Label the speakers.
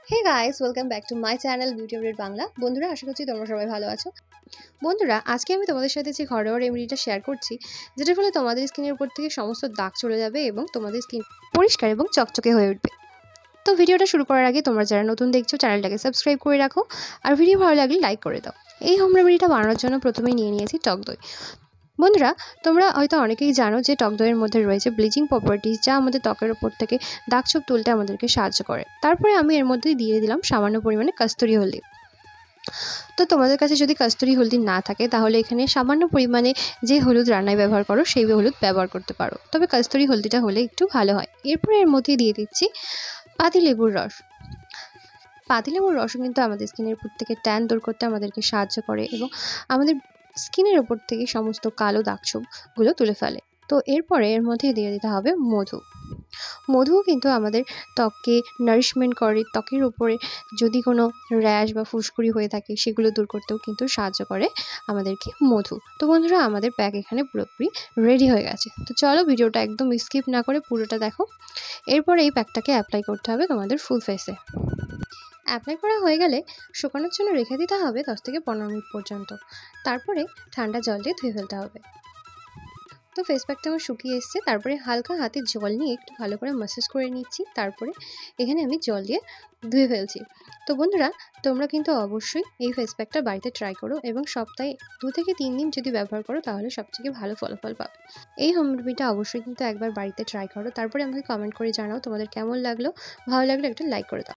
Speaker 1: Hey guys, welcome back to my channel Beauty Update Bangla. বন্ধুরা আশা করছি তোমরা সবাই ভালো আছো। বন্ধুরা আজকে আমি তোমাদের সাথে যে ঘরোয়া রেমেডিটা শেয়ার করছি, যেটার ফলে তোমাদের স্কিনের উপর থেকে সমস্ত দাগ চলে যাবে এবং তোমাদের স্কিন পরিষ্কার এবং চকচকে হয়ে উঠবে। তো ভিডিওটা শুরু করার আগে তোমরা যারা নতুন দেখছো চ্যানেলটাকে সাবস্ক্রাইব করে রাখো আর ভিডিও ভালো লাগলে লাইক করে দাও। এই হোম রেমেডিটা বানানোর জন্য প্রথমেই নিয়ে নিয়েছি টক দই। বন্ধুরা তোমরা হয়তো অনেকেই জানো যে টক দইয়ের মধ্যে রয়েছে ব্লিচিং প্রপার্টিজ, যা আমাদের ত্বকের উপর থেকে দাগ ছোপ তুলতে আমাদেরকে সাহায্য করে। তারপরে আমি এর মধ্যে দিয়ে দিলাম সামান্য পরিমাণে কস্তুরি হলদি। তো তোমাদের কাছে যদি কস্তুরি হলদি না থাকে তাহলে এখানে সামান্য পরিমাণে যে হলুদ রান্নায় ব্যবহার করো সেই হলুদ ব্যবহার করতে পারো, তবে কস্তুরি হলদিটা হলে একটু ভালো হয়। এরপরে এর মধ্যে দিয়ে দিচ্ছি পাতিলেবুর রস। পাতিলেবুর রসও কিন্তু আমাদের স্কিনের উপর থেকে ট্যান দূর করতে আমাদেরকে সাহায্য করে এবং আমাদের স্কিনের ওপর থেকে সমস্ত কালো দাগছোপগুলো তুলে ফেলে। তো এরপরে এর মধ্যে দিয়ে দিতে হবে মধু। মধুও কিন্তু আমাদের ত্বককে নারিশমেন্ট করে, ত্বকের উপরে যদি কোনো র্যাশ বা ফুসকুড়ি হয়ে থাকে সেগুলো দূর করতেও কিন্তু সাহায্য করে আমাদেরকে মধু। তো বন্ধুরা আমাদের প্যাক এখানে পুরোপুরি রেডি হয়ে গেছে। তো চলো ভিডিওটা একদম স্কিপ না করে পুরোটা দেখো। এরপরে এই প্যাকটাকে অ্যাপ্লাই করতে হবে তোমাদের ফুল ফেসে। অ্যাপ্লাই করা হয়ে গেলে শুকানোর জন্য রেখে দিতে হবে 10 থেকে 15 মিনিট পর্যন্ত। তারপরে ঠান্ডা জল দিয়ে ধুয়ে ফেলতে হবে। তো ফেস প্যাকটা আমার শুকিয়ে এসছে। তারপরে হালকা হাতে জল নিয়ে একটু ভালো করে ম্যাসাজ করে নিচ্ছি। তারপরে এখানে আমি জল দিয়ে ধুয়ে ফেলছি। তো বন্ধুরা তোমরা কিন্তু অবশ্যই এই ফেস প্যাকটা বাড়িতে ট্রাই করো এবং সপ্তাহে 2 থেকে 3 দিন যদি ব্যবহার করো তাহলে সবথেকে ভালো ফলাফল পাবে। এই হোম রেমেডিটা অবশ্যই কিন্তু একবার বাড়িতে ট্রাই করো। তারপরে আমাকে কমেন্ট করে জানাও তোমাদের কেমন লাগলো। ভালো লাগলে একটা লাইক করে দাও।